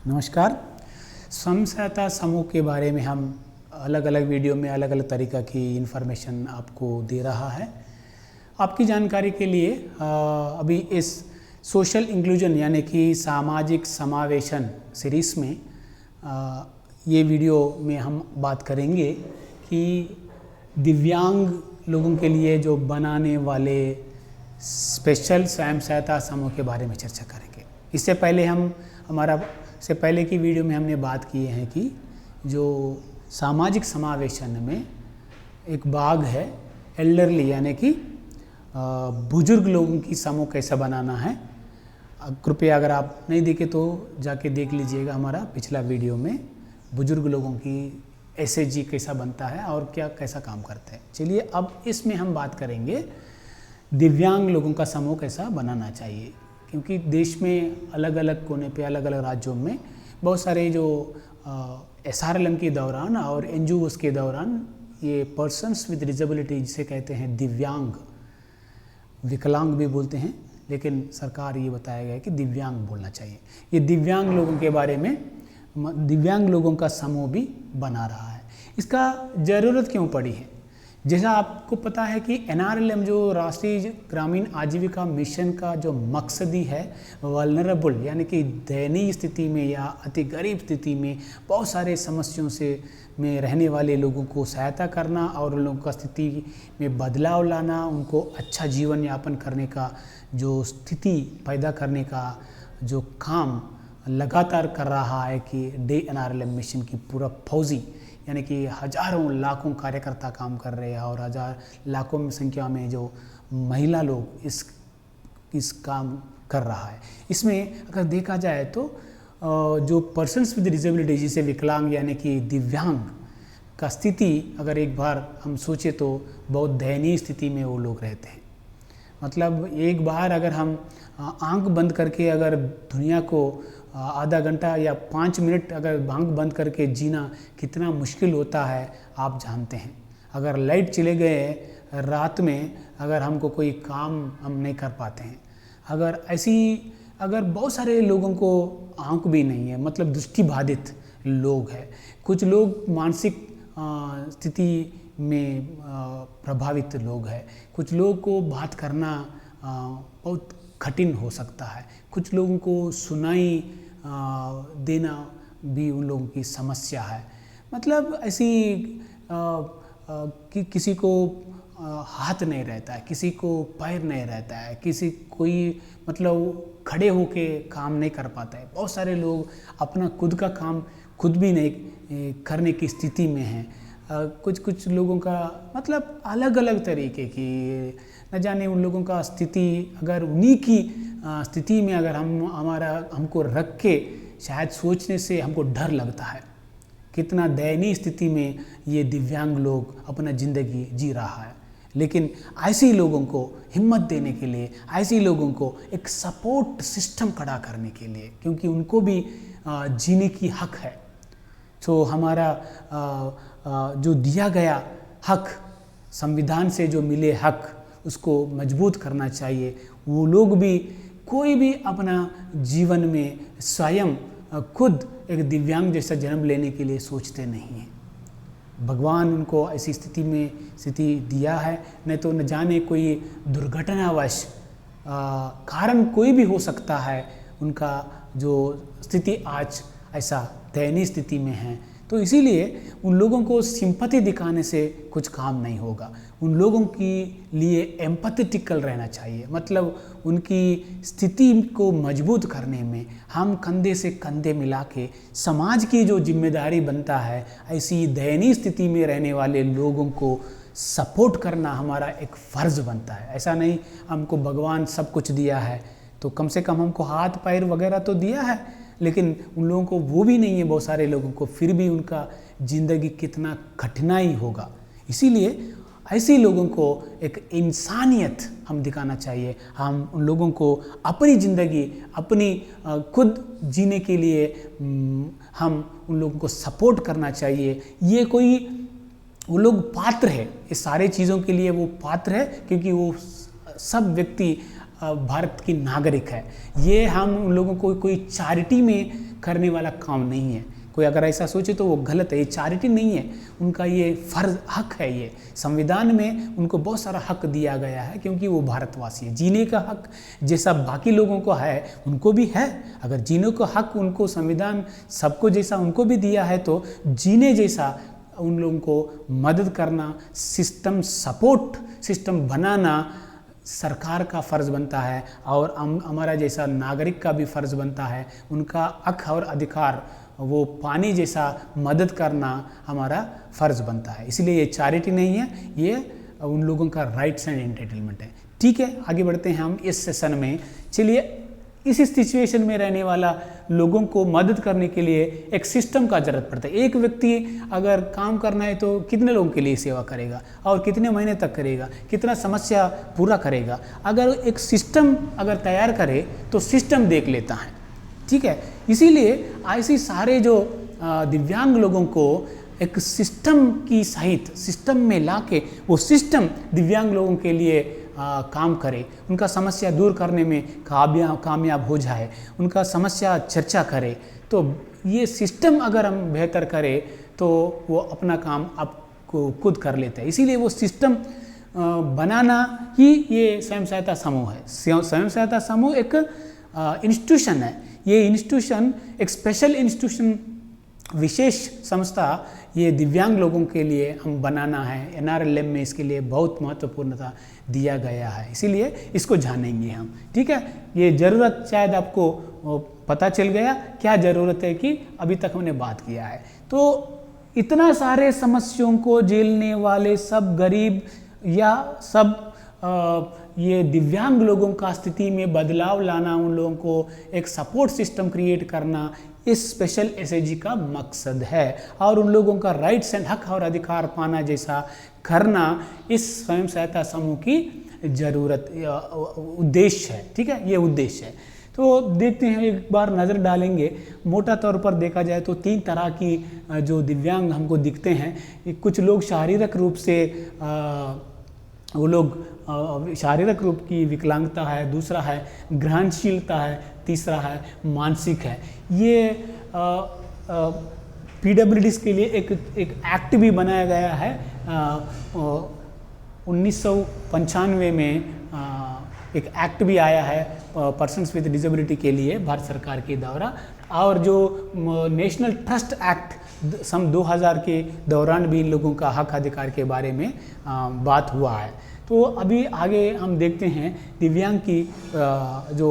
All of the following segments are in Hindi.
नमस्कार। स्वयं सहायता समूह के बारे में हम अलग अलग वीडियो में अलग अलग तरीक़ा की इन्फॉर्मेशन आपको दे रहा है। आपकी जानकारी के लिए अभी इस सोशल इंक्लूजन यानी कि सामाजिक समावेशन सीरीज़ में ये वीडियो में हम बात करेंगे कि दिव्यांग लोगों के लिए जो बनाने वाले स्पेशल स्वयं सहायता समूह के बारे में चर्चा करेंगे। इससे पहले से पहले की वीडियो में हमने बात की है कि जो सामाजिक समावेशन में एक भाग है एल्डरली यानी कि बुजुर्ग लोगों की समूह कैसा बनाना है। कृपया अगर आप नहीं देखे तो जाके देख लीजिएगा हमारा पिछला वीडियो में बुजुर्ग लोगों की SHG कैसा बनता है और कैसा काम करते हैं। चलिए अब इसमें हम बात करेंगे दिव्यांग लोगों का समूह कैसा बनाना चाहिए, क्योंकि देश में अलग अलग कोने पे अलग अलग राज्यों में बहुत सारे जो SRLM के दौरान और NGOs के दौरान ये पर्सन्स विद डिसेबिलिटी जिसे कहते हैं दिव्यांग, विकलांग भी बोलते हैं, लेकिन सरकार ये बताया गया है कि दिव्यांग बोलना चाहिए। ये दिव्यांग लोगों के बारे में दिव्यांग लोगों का समूह भी बना रहा है। इसका ज़रूरत क्यों पड़ी है? जैसा आपको पता है कि NRLM जो राष्ट्रीय ग्रामीण आजीविका मिशन का जो मकसद ही है वल्नरेबल यानी कि दयनीय स्थिति में या अति गरीब स्थिति में बहुत सारे समस्याओं में रहने वाले लोगों को सहायता करना और उन लोगों का स्थिति में बदलाव लाना, उनको अच्छा जीवन यापन करने का जो स्थिति पैदा करने का जो काम लगातार कर रहा है कि NRLM मिशन की पूरा फौजी यानी कि हजारों लाखों कार्यकर्ता काम कर रहे हैं और हजार लाखों में संख्या में जो महिला लोग इस काम कर रहा है। इसमें अगर देखा जाए तो जो पर्सन्स विद डिसेबिलिटी जिसे विकलांग यानी कि दिव्यांग का स्थिति अगर एक बार हम सोचे तो बहुत दयनीय स्थिति में वो लोग रहते हैं। मतलब एक बार अगर हम आंख बंद करके अगर दुनिया को आधा घंटा या 5 मिनट अगर आंख बंद करके जीना कितना मुश्किल होता है आप जानते हैं। अगर लाइट चले गए रात में अगर हमको कोई काम हम नहीं कर पाते हैं, अगर बहुत सारे लोगों को आंख भी नहीं है, मतलब दृष्टिबाधित लोग हैं, कुछ लोग मानसिक स्थिति में प्रभावित लोग हैं, कुछ लोगों को बात करना बहुत कठिन हो सकता है, कुछ लोगों को सुनाई देना भी उन लोगों की समस्या है। मतलब ऐसी कि किसी को हाथ नहीं रहता है, किसी को पैर नहीं रहता है, कोई मतलब खड़े होके काम नहीं कर पाता है। बहुत सारे लोग अपना खुद का काम खुद भी नहीं करने की स्थिति में हैं। कुछ लोगों का मतलब अलग अलग तरीके की न जाने उन लोगों का स्थिति अगर उन्हीं की स्थिति में अगर हमको रख के शायद सोचने से हमको डर लगता है कितना दयनीय स्थिति में ये दिव्यांग लोग अपना ज़िंदगी जी रहा है। लेकिन ऐसे लोगों को हिम्मत देने के लिए, ऐसे लोगों को एक सपोर्ट सिस्टम खड़ा करने के लिए, क्योंकि उनको भी जीने की हक है। तो हमारा जो दिया गया हक, संविधान से जो मिले हक, उसको मजबूत करना चाहिए। वो लोग भी कोई भी अपना जीवन में स्वयं खुद एक दिव्यांग जैसा जन्म लेने के लिए सोचते नहीं हैं। भगवान उनको ऐसी स्थिति दिया है, नहीं तो न जाने कोई दुर्घटनावश कारण कोई भी हो सकता है उनका जो स्थिति आज ऐसा दयनीय स्थिति में है। तो इसीलिए उन लोगों को सिंपैथी दिखाने से कुछ काम नहीं होगा। उन लोगों के लिए एम्पैथेटिकल रहना चाहिए, मतलब उनकी स्थिति को मजबूत करने में हम कंधे से कंधे मिला के समाज की जो जिम्मेदारी बनता है, ऐसी दयनीय स्थिति में रहने वाले लोगों को सपोर्ट करना हमारा एक फ़र्ज़ बनता है। ऐसा नहीं हमको भगवान सब कुछ दिया है तो कम से कम हमको हाथ पैर वगैरह तो दिया है, लेकिन उन लोगों को वो भी नहीं है, बहुत सारे लोगों को, फिर भी उनका ज़िंदगी कितना कठिनाई होगा। इसीलिए ऐसे लोगों को एक इंसानियत हम दिखाना चाहिए। हम उन लोगों को अपनी ज़िंदगी अपनी खुद जीने के लिए हम उन लोगों को सपोर्ट करना चाहिए। वो लोग पात्र है, ये सारे चीज़ों के लिए वो पात्र है, क्योंकि वो सब व्यक्ति भारत की नागरिक है। ये हम उन लोगों को कोई चैरिटी में करने वाला काम नहीं है। कोई अगर ऐसा सोचे तो वो गलत है, ये चैरिटी नहीं है, उनका ये फर्ज हक है। ये संविधान में उनको बहुत सारा हक दिया गया है, क्योंकि वो भारतवासी है। जीने का हक जैसा बाकी लोगों को है उनको भी है। अगर जीने का हक उनको संविधान सबको जैसा उनको भी दिया है, तो जीने जैसा उन लोगों को मदद करना, सिस्टम सपोर्ट सिस्टम बनाना सरकार का फ़र्ज़ बनता है, और हमारा जैसा नागरिक का भी फ़र्ज़ बनता है। उनका हक और अधिकार वो पानी जैसा मदद करना हमारा फ़र्ज़ बनता है। इसलिए ये चैरिटी नहीं है, ये उन लोगों का राइट्स एंड एंटाइटलमेंट है। ठीक है, आगे बढ़ते हैं हम इस सेशन में। चलिए, इस सिचुएशन में रहने वाला लोगों को मदद करने के लिए एक सिस्टम का ज़रूरत पड़ता है। एक व्यक्ति अगर काम करना है तो कितने लोगों के लिए सेवा करेगा और कितने महीने तक करेगा, कितना समस्या पूरा करेगा। अगर एक सिस्टम अगर तैयार करे तो सिस्टम देख लेता है। ठीक है, इसीलिए ऐसे सारे जो दिव्यांग लोगों को एक सिस्टम की सहित सिस्टम में लाके वो सिस्टम दिव्यांग लोगों के लिए काम करे, उनका समस्या दूर करने में कामयाब हो जाए, उनका समस्या चर्चा करे। तो ये सिस्टम अगर हम बेहतर करें तो वो अपना काम आपको खुद कर लेते हैं। इसीलिए वो सिस्टम बनाना ही ये स्वयं सहायता समूह है। स्वयं सहायता समूह एक इंस्टीट्यूशन है। ये इंस्टीट्यूशन एक स्पेशल इंस्टीट्यूशन, विशेष संस्था ये दिव्यांग लोगों के लिए हम बनाना है। NRLM में इसके लिए बहुत महत्वपूर्णता दिया गया है, इसीलिए इसको जानेंगे हम। ठीक है, ये ज़रूरत शायद आपको पता चल गया क्या ज़रूरत है कि अभी तक हमने बात किया है। तो इतना सारे समस्याओं को झेलने वाले सब गरीब या सब ये दिव्यांग लोगों का स्थिति में बदलाव लाना, उन लोगों को एक सपोर्ट सिस्टम क्रिएट करना, इस स्पेशल SHG का मकसद है। और उन लोगों का राइट्स एंड हक और अधिकार पाना जैसा करना इस स्वयं सहायता समूह की ज़रूरत उद्देश्य है। ठीक है, ये उद्देश्य है। तो देखते हैं, एक बार नज़र डालेंगे। मोटा तौर पर देखा जाए तो 3 तरह की जो दिव्यांग हमको दिखते हैं। कुछ लोग शारीरिक रूप से वो लोग शारीरिक रूप की विकलांगता है, दूसरा है ग्रहणशीलता है, तीसरा है मानसिक है। ये PWDs के लिए एक एक्ट भी बनाया गया है 1995 में। एक एक्ट भी आया है पर्सन्स विद डिसेबिलिटी के लिए भारत सरकार के द्वारा। और जो नेशनल ट्रस्ट एक्ट सन 2000 के दौरान भी इन लोगों का हक अधिकार के बारे में बात हुआ है। तो अभी आगे हम देखते हैं दिव्यांग की जो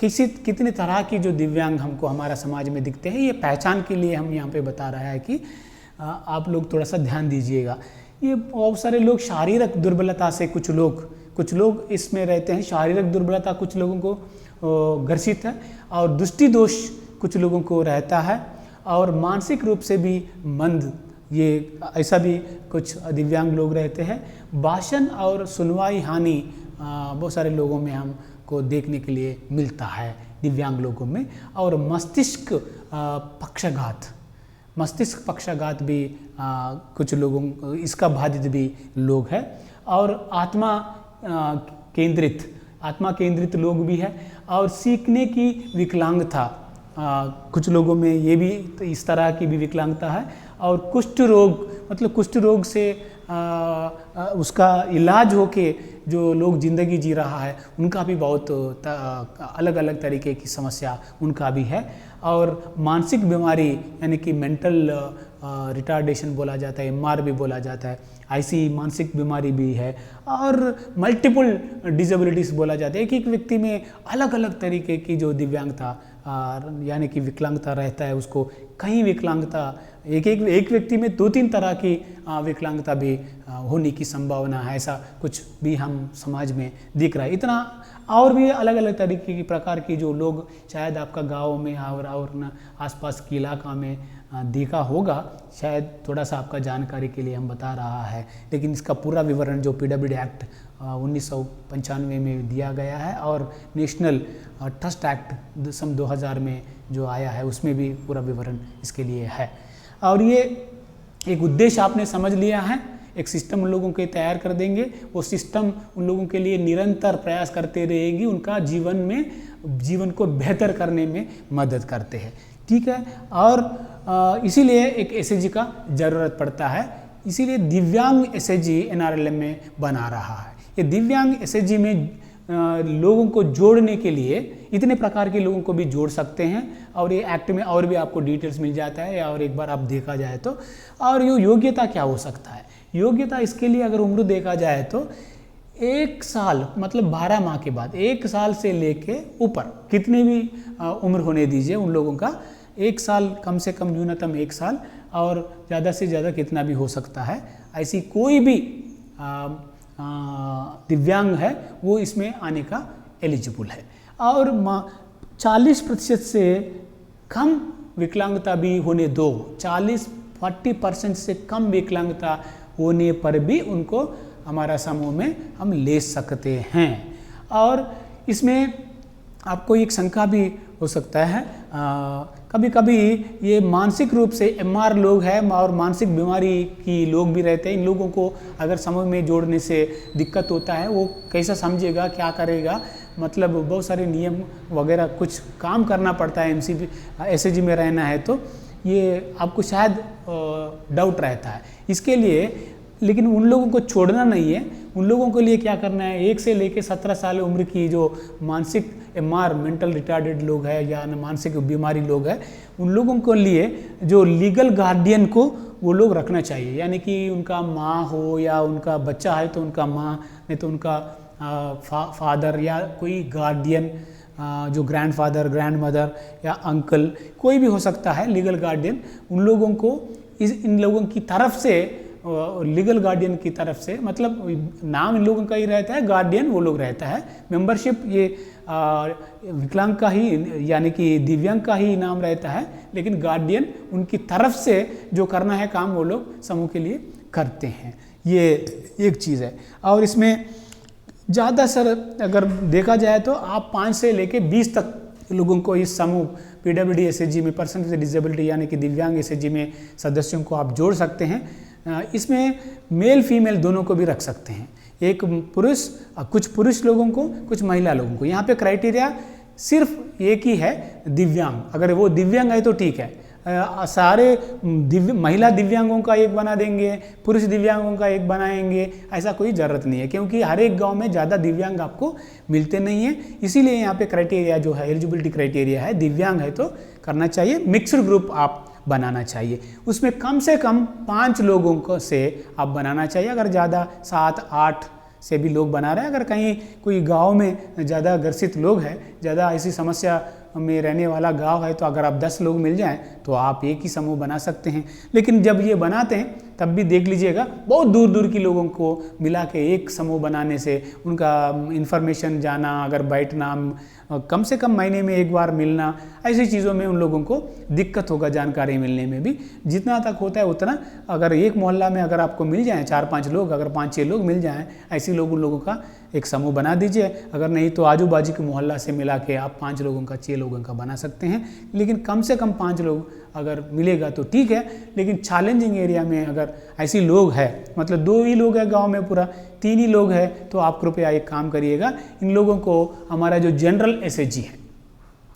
कितने तरह की जो दिव्यांग हमको हमारा समाज में दिखते हैं। ये पहचान के लिए हम यहाँ पे बता रहा है कि आप लोग थोड़ा सा ध्यान दीजिएगा। ये बहुत सारे लोग शारीरिक दुर्बलता से, कुछ लोग इसमें रहते हैं। शारीरिक दुर्बलता कुछ लोगों को ग्रसित है, और दृष्टि दोष कुछ लोगों को रहता है, और मानसिक रूप से भी मंद, ये ऐसा भी कुछ दिव्यांग लोग रहते हैं। भाषण और सुनवाई हानि बहुत सारे लोगों में हमको देखने के लिए मिलता है दिव्यांग लोगों में। और मस्तिष्क पक्षाघात भी कुछ लोगों इसका बाधित भी लोग हैं। और आत्मा केंद्रित लोग भी है। और सीखने की विकलांगता कुछ लोगों में ये भी इस तरह की भी विकलांगता है। और कुष्ठ रोग, मतलब कुष्ठ रोग से उसका इलाज होके जो लोग ज़िंदगी जी रहा है, उनका भी बहुत अलग अलग तरीके की समस्या उनका भी है। और मानसिक बीमारी यानी कि मेंटल रिटार्डेशन बोला जाता है, MR भी बोला जाता है, ऐसी मानसिक बीमारी भी है। और मल्टीपल डिसेबिलिटीज़ बोला जाता है। एक व्यक्ति में अलग अलग तरीके की जो दिव्यांगता यानी कि विकलांगता रहता है, उसको कई विकलांगता, एक व्यक्ति में 2-3 तरह की विकलांगता भी होने की संभावना है। ऐसा कुछ भी हम समाज में दिख रहा है। इतना और भी अलग अलग तरीके की प्रकार की जो लोग शायद आपका गाँव में और न आसपास के इलाका में देखा होगा, शायद थोड़ा सा आपका जानकारी के लिए हम बता रहा है। लेकिन इसका पूरा विवरण जो PWD एक्ट 1995 में दिया गया है, और नेशनल ट्रस्ट एक्ट सन 2000 में जो आया है, उसमें भी पूरा विवरण इसके लिए है। और ये एक उद्देश्य आपने समझ लिया है। एक सिस्टम उन लोगों के तैयार कर देंगे, वो सिस्टम उन लोगों के लिए निरंतर प्रयास करते रहेगी, उनका जीवन को बेहतर करने में मदद करते हैं। ठीक है। और इसीलिए एक एसएचजी का ज़रूरत पड़ता है, इसीलिए दिव्यांग एसएचजी एनआरएलएम में बना रहा है। ये दिव्यांग एसएचजी में लोगों को जोड़ने के लिए इतने प्रकार के लोगों को भी जोड़ सकते हैं, और ये एक्ट में और भी आपको डिटेल्स मिल जाता है, और एक बार आप देखा जाए तो। और ये योग्यता क्या हो सकता है, योग्यता इसके लिए अगर उम्र देखा जाए तो 1 साल मतलब 12 माह के बाद, 1 साल से लेके ऊपर कितनी भी उम्र होने दीजिए उन लोगों का, 1 साल कम से कम, न्यूनतम 1 साल, और ज़्यादा से ज़्यादा कितना भी हो सकता है, ऐसी कोई भी दिव्यांग है वो इसमें आने का एलिजिबल है। और 40% से कम विकलांगता भी होने दो, 40-40% से कम विकलांगता होने पर भी उनको हमारा समूह में हम ले सकते हैं। और इसमें आपको एक शंका भी हो सकता है, कभी कभी ये मानसिक रूप से एमआर लोग हैं और मानसिक बीमारी की लोग भी रहते हैं, इन लोगों को अगर समूह में जोड़ने से दिक्कत होता है, वो कैसा समझेगा, क्या करेगा, मतलब बहुत सारे नियम वगैरह कुछ काम करना पड़ता है एमसीबी एसएचजी में रहना है, तो ये आपको शायद डाउट रहता है इसके लिए। लेकिन उन लोगों को छोड़ना नहीं है, उन लोगों के लिए क्या करना है, 1 से लेकर 17 साल उम्र की जो मानसिक एमआर मेंटल रिटार्डेड लोग हैं या मानसिक बीमारी लोग हैं, उन लोगों के लिए जो लीगल गार्डियन को वो लोग रखना चाहिए, यानी कि उनका माँ हो या उनका बच्चा है तो उनका माँ, नहीं तो उनका फादर या कोई गार्डियन, जो ग्रैंडफादर, ग्रैंडमदर या अंकल, कोई भी हो सकता है लीगल गार्डियन। उन लोगों को इन लोगों की तरफ से, लीगल गार्डियन की तरफ से, मतलब नाम इन लोगों का ही रहता है, गार्डियन वो लोग रहता है, मेंबरशिप ये विकलांग का ही यानी कि दिव्यांग का ही नाम रहता है, लेकिन गार्डियन उनकी तरफ से जो करना है काम वो लोग समूह के लिए करते हैं, ये एक चीज़ है। और इसमें ज़्यादा सर अगर देखा जाए तो आप 5 से लेके 20 तक लोगों को इस समूह पीडब्ल्यूडी एसएचजी में, पर्सन विद डिसेबिलिटी यानी कि दिव्यांग एसएचजी में सदस्यों को आप जोड़ सकते हैं। इसमें मेल फीमेल दोनों को भी रख सकते हैं, एक पुरुष, कुछ पुरुष लोगों को, कुछ महिला लोगों को। यहाँ पे क्राइटेरिया सिर्फ एक ही है, दिव्यांग, अगर वो दिव्यांग है तो ठीक है, सारे महिला दिव्यांगों का एक बना देंगे, पुरुष दिव्यांगों का एक बनाएंगे, ऐसा कोई ज़रूरत नहीं है, क्योंकि हर एक गांव में ज़्यादा दिव्यांग आपको मिलते नहीं हैं। इसीलिए यहाँ पे क्राइटेरिया जो है, एलिजिबिलिटी क्राइटेरिया है, दिव्यांग है तो करना चाहिए, मिक्सड ग्रुप आप बनाना चाहिए, उसमें कम से कम 5 लोगों को से आप बनाना चाहिए। अगर ज़्यादा 7-8 से भी लोग बना रहे हैं, अगर कहीं कोई गांव में ज़्यादा ग्रसित लोग हैं, ज़्यादा ऐसी समस्या में रहने वाला गांव है, तो अगर आप 10 लोग मिल जाएं तो आप एक ही समूह बना सकते हैं। लेकिन जब ये बनाते हैं तब भी देख लीजिएगा, बहुत दूर दूर की लोगों को मिला के एक समूह बनाने से उनका इन्फॉर्मेशन जाना, अगर बैठना, कम से कम महीने में एक बार मिलना, ऐसी चीज़ों में उन लोगों को दिक्कत होगा, जानकारी मिलने में भी। जितना तक होता है उतना, अगर एक मोहल्ला में अगर आपको मिल जाएँ 4-5 लोग, अगर 5-6 लोग मिल जाएँ, ऐसे लोग उन लोगों का एक समूह बना दीजिए। अगर नहीं तो आजू बाजू के मोहल्ला से मिला के आप 5 लोगों का, 6 लोगों का बना सकते हैं, लेकिन कम से कम 5 लोग अगर मिलेगा तो ठीक है। लेकिन चैलेंजिंग एरिया में अगर ऐसी लोग हैं, मतलब 2 ही लोग हैं गांव में, पूरा 3 ही लोग हैं, तो आप कृपया एक काम करिएगा, इन लोगों को हमारा जो जनरल एसएचजी है,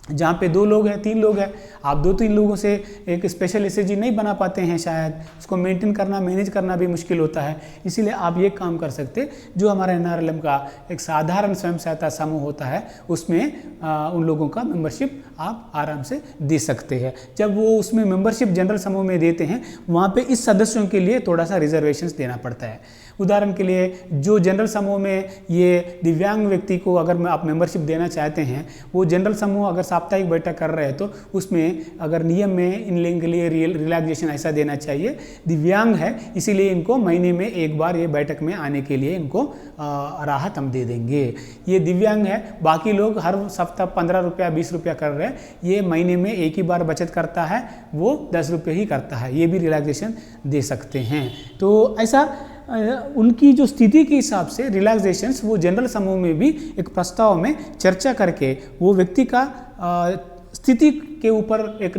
जहाँ पे 2 लोग हैं, 3 लोग हैं, आप 2-3 लोगों से एक स्पेशल एसएचजी नहीं बना पाते हैं, शायद उसको मेंटेन करना, मैनेज करना भी मुश्किल होता है। इसीलिए आप ये काम कर सकते, जो हमारा एनआरएलएम का एक साधारण स्वयं सहायता समूह होता है, उसमें उन लोगों का मेंबरशिप आप आराम से दे सकते हैं। जब वो उसमें मेंबरशिप जनरल समूह में देते हैं, वहाँ पे इस सदस्यों के लिए थोड़ा सा रिजर्वेशंस देना पड़ता है। उदाहरण के लिए, जो जनरल समूह में ये दिव्यांग व्यक्ति को अगर आप मेंबरशिप देना चाहते हैं, वो जनरल समूह अगर साप्ताहिक बैठक कर रहे हैं तो उसमें अगर नियम में इन लोगों के लिए रिलैक्सेशन ऐसा देना चाहिए, दिव्यांग है इसीलिए इनको महीने में एक बार ये बैठक में आने के लिए इनको राहत हम दे देंगे। ये दिव्यांग है, बाकी लोग हर सप्ताह 15 रुपया 20 रुपया कर रहे हैं, ये महीने में एक ही बार बचत करता है, वो 10 रुपये ही करता है, ये भी रिलैक्सेशन दे सकते हैं। तो ऐसा उनकी जो स्थिति के हिसाब से रिलैक्सेशंस वो जनरल समूह में भी एक प्रस्ताव में चर्चा करके वो व्यक्ति का स्थिति के ऊपर एक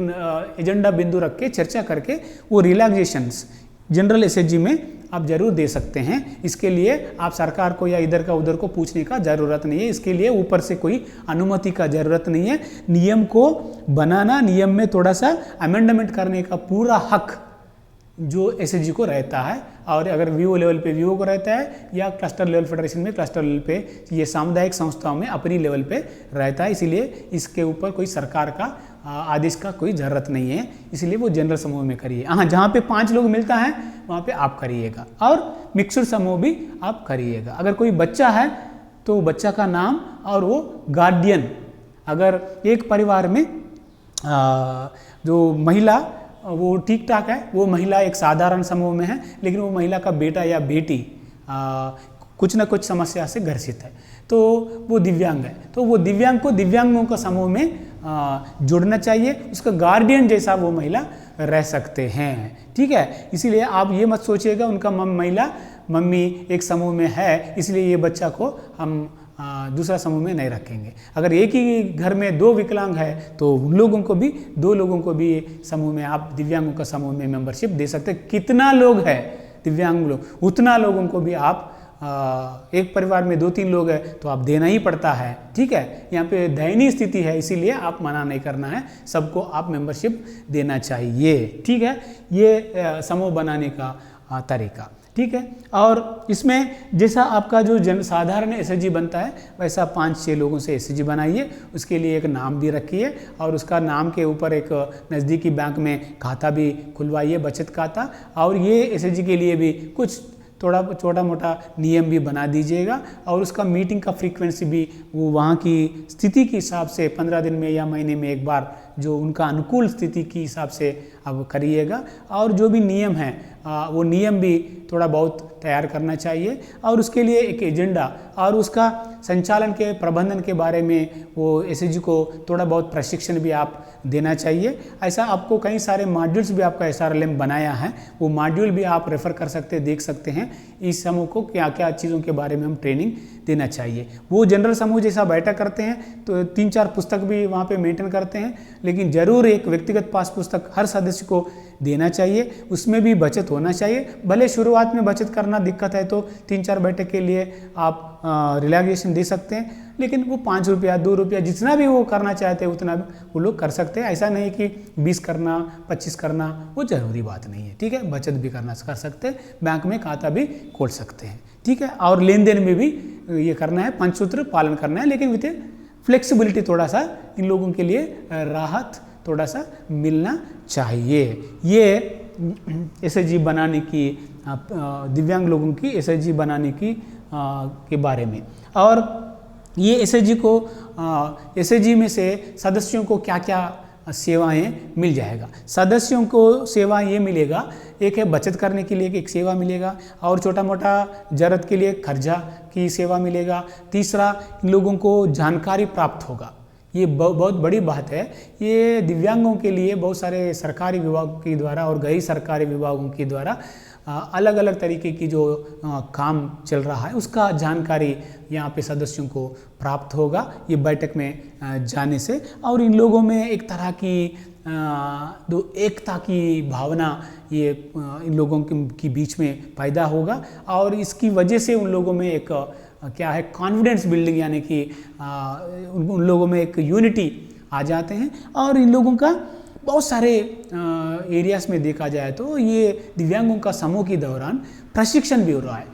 एजेंडा बिंदु रख के चर्चा करके वो रिलैक्सेशंस जनरल एसएचजी में आप जरूर दे सकते हैं। इसके लिए आप सरकार को या इधर का उधर को पूछने का ज़रूरत नहीं है, इसके लिए ऊपर से कोई अनुमति का ज़रूरत नहीं है। नियम को बनाना, नियम में थोड़ा सा अमेंडमेंट करने का पूरा हक जो एसएचजी को रहता है। और अगर वीओ लेवल पे वीओ को रहता है या क्लस्टर लेवल फेडरेशन में क्लस्टर लेवल पे, ये सामुदायिक संस्थाओं में अपनी लेवल पे रहता है। इसीलिए इसके ऊपर कोई सरकार का आदेश का कोई ज़रूरत नहीं है, इसलिए वो जनरल समूह में करिए। हाँ, जहाँ पे 5 लोग मिलता है वहाँ पे आप करिएगा, और मिक्सड समूह भी आप करिएगा। अगर कोई बच्चा है तो बच्चा का नाम और वो गार्डियन, अगर एक परिवार में जो महिला वो ठीक ठाक है, वो महिला एक साधारण समूह में है, लेकिन वो महिला का बेटा या बेटी कुछ ना कुछ समस्या से ग्रसित है, तो वो दिव्यांग है, तो वो दिव्यांग को दिव्यांगों का समूह में जुड़ना चाहिए, उसका गार्डियन जैसा वो महिला रह सकते हैं। ठीक है, इसीलिए आप ये मत सोचिएगा उनका मम्मी एक समूह में है इसलिए ये बच्चा को हम दूसरा समूह में नहीं रखेंगे। अगर एक ही घर में 2 विकलांग है तो उन लोगों को भी 2 लोगों को भी समूह में आप दिव्यांगों का समूह में मेंबरशिप दे सकते हैं। कितना लोग है दिव्यांग लोग, उतना लोगों को भी आप एक परिवार में 2-3 लोग है तो आप देना ही पड़ता है। ठीक है, यहाँ पे दयनीय स्थिति है, इसीलिए आप मना नहीं करना है, सबको आप मेंबरशिप देना चाहिए। ठीक है, ये समूह बनाने का तरीका। ठीक है, और इसमें जैसा आपका जो साधारण एसएचजी बनता है वैसा 5-6 लोगों से एसएचजी बनाइए, उसके लिए एक नाम भी रखिए और उसका नाम के ऊपर एक नज़दीकी बैंक में खाता भी खुलवाइए, बचत खाता। और ये एसएचजी के लिए भी कुछ थोड़ा छोटा मोटा नियम भी बना दीजिएगा, और उसका मीटिंग का फ्रीक्वेंसी भी वो वहाँ की स्थिति के हिसाब से 15 दिन में या महीने में एक बार जो उनका अनुकूल स्थिति के हिसाब से अब करिएगा। और जो भी नियम है वो नियम भी थोड़ा बहुत तैयार करना चाहिए, और उसके लिए एक एजेंडा और उसका संचालन के प्रबंधन के बारे में वो एसएचजी को थोड़ा बहुत प्रशिक्षण भी आप देना चाहिए। ऐसा आपको कई सारे मॉड्यूल्स भी आपका एसआरएलएम बनाया है, वो मॉड्यूल भी आप रेफ़र कर सकते हैं, देख सकते हैं इस समूह को क्या क्या चीज़ों के बारे में हम ट्रेनिंग देना चाहिए। वो जनरल समूह जैसा बैठक करते हैं तो 3-4 पुस्तक भी वहाँ पे मेंटेन करते हैं, लेकिन ज़रूर एक व्यक्तिगत पास पुस्तक हर सदस्य को देना चाहिए, उसमें भी बचत होना चाहिए। भले शुरुआत में बचत करना दिक्कत है तो 3-4 बैठक के लिए आप रिलैक्सेशन दे सकते हैं, लेकिन वो 5 रुपया 2 रुपया जितना भी वो करना चाहते हैं उतना वो लोग कर सकते हैं। ऐसा नहीं कि 20 करना 25 करना वो ज़रूरी बात नहीं है। ठीक है, बचत भी कर सकते हैं, बैंक में खाता भी खोल सकते हैं। ठीक है, और लेन देन में भी ये करना है, पंचसूत्र पालन करना है, लेकिन विथ फ्लेक्सिबिलिटी थोड़ा सा इन लोगों के लिए राहत थोड़ा सा मिलना चाहिए। ये एसएचजी बनाने की दिव्यांग लोगों की एसएचजी बनाने की के बारे में। और ये एसएचजी को एसएचजी में से सदस्यों को क्या क्या सेवाएं मिल जाएगा। सदस्यों को सेवा ये मिलेगा, एक है बचत करने के लिए एक सेवा मिलेगा, और छोटा मोटा जरूरत के लिए खर्चा की सेवा मिलेगा। तीसरा, इन लोगों को जानकारी प्राप्त होगा, ये बहुत बड़ी बात है। ये दिव्यांगों के लिए बहुत सारे सरकारी विभागों के द्वारा और गैर सरकारी विभागों के द्वारा अलग अलग तरीके की जो काम चल रहा है उसका जानकारी यहाँ पे सदस्यों को प्राप्त होगा ये बैठक में जाने से। और इन लोगों में एक तरह की एकता की भावना ये इन लोगों के बीच में पैदा होगा, और इसकी वजह से उन लोगों में एक क्या है कॉन्फिडेंस बिल्डिंग, यानी कि उन लोगों में एक यूनिटी आ जाते हैं। और इन लोगों का बहुत सारे एरियाज में देखा जाए तो ये दिव्यांगों का समूह के दौरान प्रशिक्षण भी हो रहा है।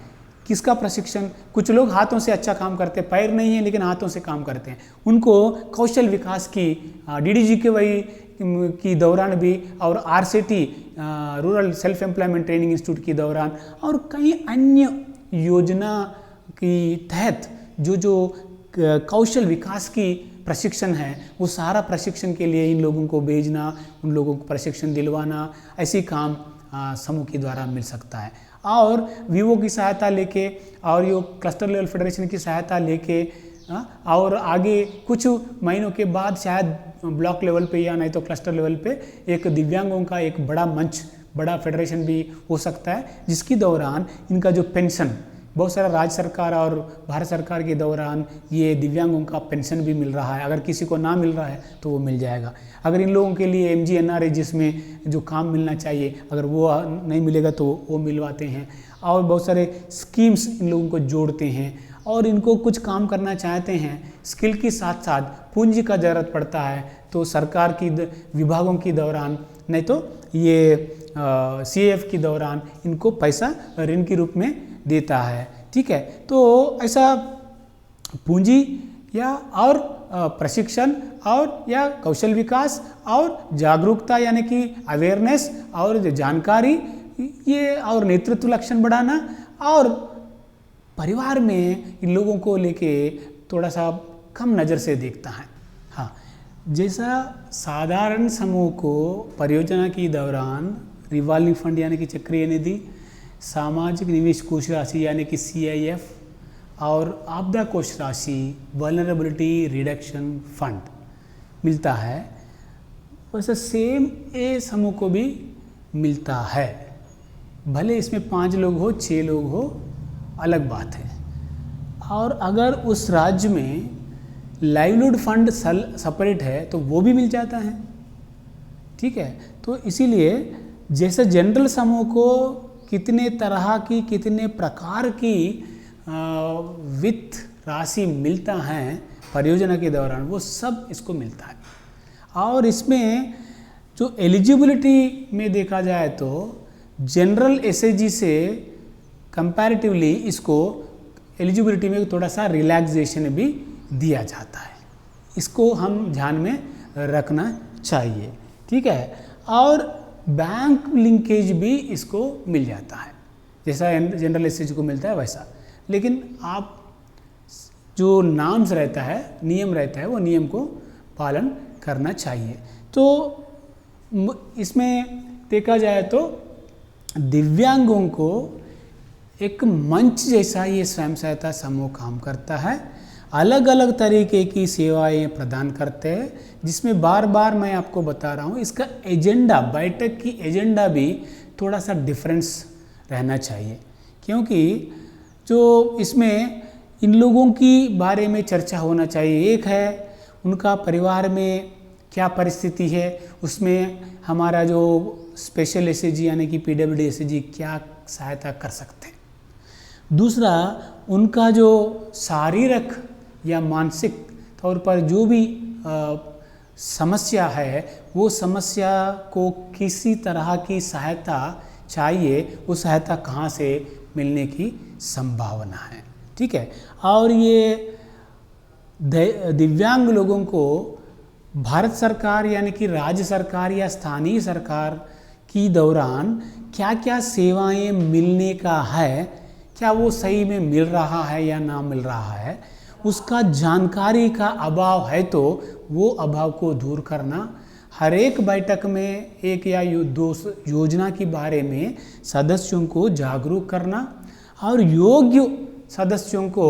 किसका प्रशिक्षण? कुछ लोग हाथों से अच्छा काम करते हैं, पैर नहीं है लेकिन हाथों से काम करते हैं, उनको कौशल विकास की डीडीजी के वही की दौरान भी, और RCT rural self employment training institute के दौरान, और कई अन्य योजना की तहत जो कौशल विकास की प्रशिक्षण है वो सारा प्रशिक्षण के लिए इन लोगों को भेजना, उन लोगों को प्रशिक्षण दिलवाना, ऐसी काम समूह के द्वारा मिल सकता है। और वीवो की सहायता लेके और ये क्लस्टर लेवल फेडरेशन की सहायता लेके और आगे कुछ महीनों के बाद शायद ब्लॉक लेवल पे या नहीं तो क्लस्टर लेवल पे एक दिव्यांगों का एक बड़ा मंच, बड़ा फेडरेशन भी हो सकता है, जिसकी दौरान इनका जो पेंशन, बहुत सारा राज्य सरकार और भारत सरकार के दौरान ये दिव्यांगों का पेंशन भी मिल रहा है। अगर किसी को ना मिल रहा है तो वो मिल जाएगा। अगर इन लोगों के लिए MGNRA जिसमें जो काम मिलना चाहिए अगर वो नहीं मिलेगा तो वो मिलवाते हैं। और बहुत सारे स्कीम्स इन लोगों को जोड़ते हैं, और इनको कुछ काम करना चाहते हैं, स्किल के साथ साथ पूंजी का ज़रूरत पड़ता है, तो सरकार की विभागों के दौरान, नहीं तो ये CAF के दौरान इनको पैसा ऋण के रूप में देता है। ठीक है, तो ऐसा पूंजी या और प्रशिक्षण और या कौशल विकास और जागरूकता यानी कि अवेयरनेस और जानकारी, ये और नेतृत्व लक्षण बढ़ाना और परिवार में इन लोगों को लेके थोड़ा सा कम नज़र से देखता है। हाँ, जैसा साधारण समूह को परियोजना के दौरान रिवॉल्विंग फंड यानी कि चक्रीय निधि, सामाजिक निवेश कोष राशि यानी कि CIF और आपदा कोष राशि वल्नरेबिलिटी रिडक्शन फंड मिलता है, वैसे सेम ए समूह को भी मिलता है। भले इसमें 5 लोग हो 6 लोग हो अलग बात है। और अगर उस राज्य में लाइवलीहुड फंड सेपरेट है तो वो भी मिल जाता है। ठीक है, तो इसीलिए जैसे जनरल समूह को कितने तरह की, कितने प्रकार की वित्त राशि मिलता है परियोजना के दौरान, वो सब इसको मिलता है। और इसमें जो एलिजिबिलिटी में देखा जाए तो जनरल SAG से कंपैरेटिवली इसको एलिजिबिलिटी में थोड़ा सा रिलैक्सेशन भी दिया जाता है, इसको हम ध्यान में रखना चाहिए। ठीक है, और बैंक लिंकेज भी इसको मिल जाता है, जैसा जनरल SAG को मिलता है वैसा। लेकिन आप जो नाम्स रहता है, नियम रहता है, वो नियम को पालन करना चाहिए। तो इसमें देखा जाए तो दिव्यांगों को एक मंच जैसा ये स्वयं सहायता समूह काम करता है, अलग अलग तरीके की सेवाएं प्रदान करते हैं, जिसमें बार बार मैं आपको बता रहा हूँ इसका एजेंडा, बैठक की एजेंडा भी थोड़ा सा डिफरेंस रहना चाहिए, क्योंकि जो इसमें इन लोगों की बारे में चर्चा होना चाहिए। एक है उनका परिवार में क्या परिस्थिति है, उसमें हमारा जो स्पेशल SAG यानी कि PWD SAG क्या सहायता कर सकते हैं। दूसरा, उनका जो शारीरिक या मानसिक तौर पर जो भी समस्या है, वो समस्या को किसी तरह की सहायता चाहिए, वो सहायता कहाँ से मिलने की संभावना है। ठीक है, और ये दिव्यांग लोगों को भारत सरकार यानी कि राज्य सरकार या स्थानीय सरकार की दौरान क्या क्या सेवाएं मिलने का है, क्या वो सही में मिल रहा है या ना मिल रहा है, उसका जानकारी का अभाव है तो वो अभाव को दूर करना, हर एक बैठक में एक या दो योजना के बारे में सदस्यों को जागरूक करना और योग्य सदस्यों को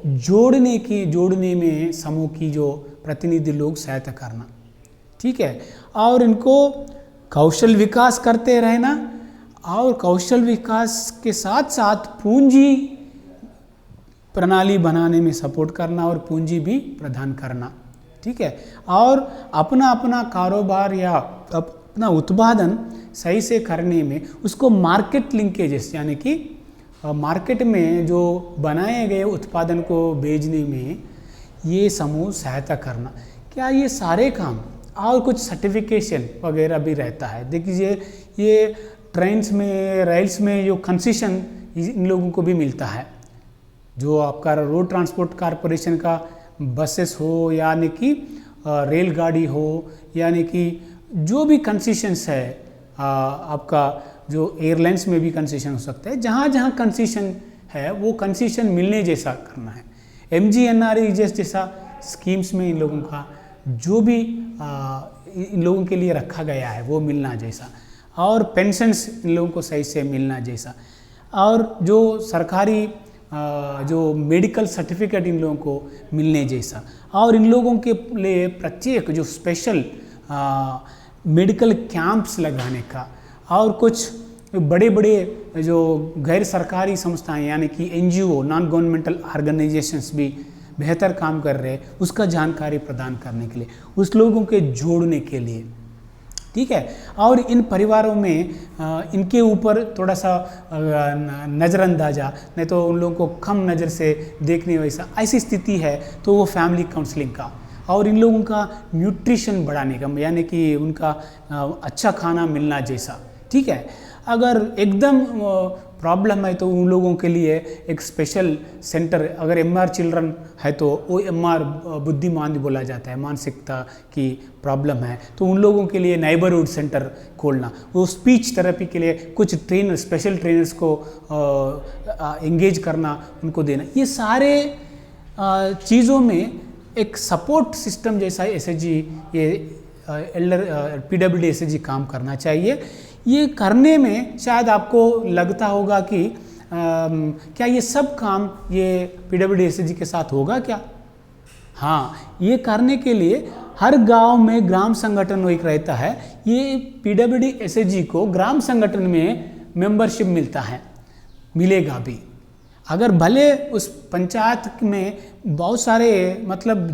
जोड़ने में समूह की जो प्रतिनिधि लोग सहायता करना। ठीक है, और इनको कौशल विकास करते रहना और कौशल विकास के साथ साथ पूंजी प्रणाली बनाने में सपोर्ट करना और पूंजी भी प्रदान करना। ठीक है, और अपना अपना कारोबार या अपना उत्पादन सही से करने में उसको मार्केट लिंकेजेस यानी कि मार्केट में जो बनाए गए उत्पादन को बेचने में ये समूह सहायता करना। क्या ये सारे काम और कुछ सर्टिफिकेशन वगैरह भी रहता है। देखिए, ये ट्रेन्स में, रेल्स में जो कंसेशन इन लोगों को भी मिलता है, जो आपका रोड ट्रांसपोर्ट कॉरपोरेशन का बसेस हो यानी कि रेलगाड़ी हो, यानी कि जो भी कंसेशंस है, आपका जो एयरलाइंस में भी कंसेशन हो सकता है, जहाँ कंसेशन है वो कंसेशन मिलने जैसा करना है। MGNREGS जैसा स्कीम्स में इन लोगों का जो भी इन लोगों के लिए रखा गया है वो मिलना जैसा, और पेंशन्स इन लोगों को सही से मिलना जैसा, और जो सरकारी जो मेडिकल सर्टिफिकेट इन लोगों को मिलने जैसा, और इन लोगों के लिए प्रत्येक जो स्पेशल मेडिकल कैंप्स लगाने का, और कुछ बड़े बड़े जो गैर सरकारी संस्थाएं यानी कि NGO नॉन गवर्नमेंटल ऑर्गेनाइजेशंस भी बेहतर काम कर रहे हैं, उसका जानकारी प्रदान करने के लिए, उस लोगों के जोड़ने के लिए। ठीक है, और इन परिवारों में इनके ऊपर थोड़ा सा नज़रअंदाजा, नहीं तो उन लोगों को कम नज़र से देखने वैसा ऐसी स्थिति है तो वो फैमिली काउंसलिंग का और इन लोगों का न्यूट्रिशन बढ़ाने का, यानी कि उनका अच्छा खाना मिलना जैसा, ठीक है। अगर एकदम प्रॉब्लम है तो उन लोगों के लिए एक स्पेशल सेंटर, अगर MR चिल्ड्रन है तो वो MR बुद्धिमान बोला जाता है, मानसिकता की प्रॉब्लम है तो उन लोगों के लिए नेबरहुड सेंटर खोलना, वो स्पीच थेरेपी के लिए कुछ ट्रेनर, स्पेशल ट्रेनर्स को एंगेज करना, उनको देना, ये सारे चीज़ों में एक सपोर्ट सिस्टम जैसा SHG, ये एल्डर PWD SHG काम करना चाहिए। ये करने में शायद आपको लगता होगा कि क्या ये सब काम ये PWD SHG के साथ होगा क्या? हाँ, ये करने के लिए हर गांव में ग्राम संगठन एक रहता है। ये PWD SHG को ग्राम संगठन में मेंबरशिप मिलता है, मिलेगा भी। अगर भले उस पंचायत में बहुत सारे मतलब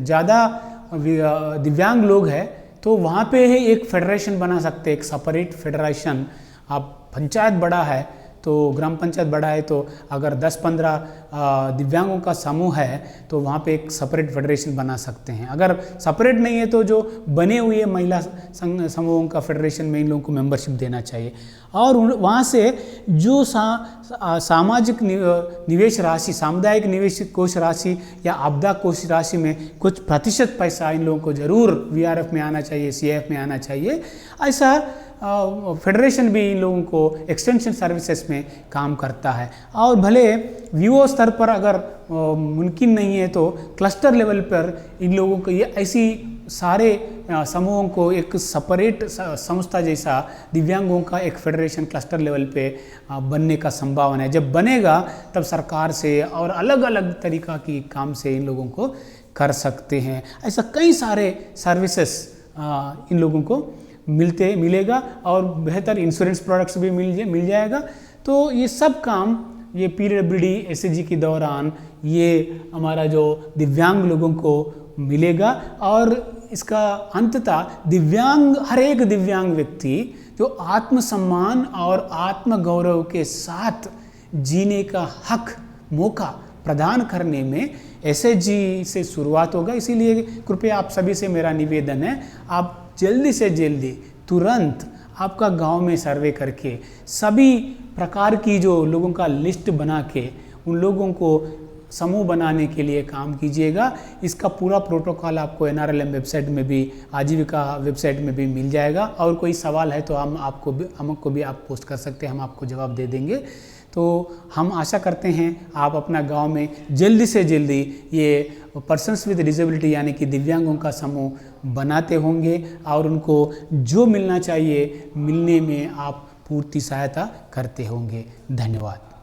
ज़्यादा दिव्यांग लोग हैं तो वहाँ पे एक फेडरेशन बना सकते हैं, एक सेपरेट फेडरेशन। आप पंचायत बड़ा है तो ग्राम पंचायत बड़ा है तो अगर 10-15 दिव्यांगों का समूह है तो वहाँ पे एक सेपरेट फेडरेशन बना सकते हैं। अगर सेपरेट नहीं है तो जो बने हुए महिला समूहों का फेडरेशन में इन लोगों को मेंबरशिप देना चाहिए। और वहाँ से जो सामाजिक निवेश राशि, सामुदायिक निवेश कोष राशि या आपदा कोष राशि में कुछ प्रतिशत पैसा इन लोगों को जरूर VRF में आना चाहिए, CIF में आना चाहिए। ऐसा फेडरेशन भी इन लोगों को एक्सटेंशन सर्विसेज में काम करता है। और भले VO स्तर पर अगर मुमकिन नहीं है तो क्लस्टर लेवल पर इन लोगों को ये ऐसी सारे समूहों को एक सेपरेट संस्था जैसा दिव्यांगों का एक फेडरेशन क्लस्टर लेवल पे बनने का संभावना है। जब बनेगा तब सरकार से और अलग अलग तरीक़ा की काम से इन लोगों को कर सकते हैं। ऐसा कई सारे सर्विसेज इन लोगों को मिलेगा और बेहतर इंश्योरेंस प्रोडक्ट्स भी मिल जाएगा। तो ये सब काम ये PWD SHG के दौरान ये हमारा जो दिव्यांग लोगों को मिलेगा और इसका अंततः दिव्यांग, हर एक दिव्यांग व्यक्ति जो आत्मसम्मान और आत्मगौरव के साथ जीने का हक, मौका प्रदान करने में SHG से शुरुआत होगा। इसीलिए कृपया आप सभी से मेरा निवेदन है, आप जल्दी से जल्दी तुरंत आपका गांव में सर्वे करके सभी प्रकार की जो लोगों का लिस्ट बना के उन लोगों को समूह बनाने के लिए काम कीजिएगा। इसका पूरा प्रोटोकॉल आपको NRLM वेबसाइट में भी, आजीविका वेबसाइट में भी मिल जाएगा। और कोई सवाल है तो हमको भी आप पोस्ट कर सकते हैं, हम आपको जवाब दे देंगे। तो हम आशा करते हैं आप अपना गांव में जल्दी से जल्दी ये पर्सन्स विद डिसेबिलिटी यानी कि दिव्यांगों का समूह बनाते होंगे और उनको जो मिलना चाहिए मिलने में आप पूर्ति सहायता करते होंगे। धन्यवाद।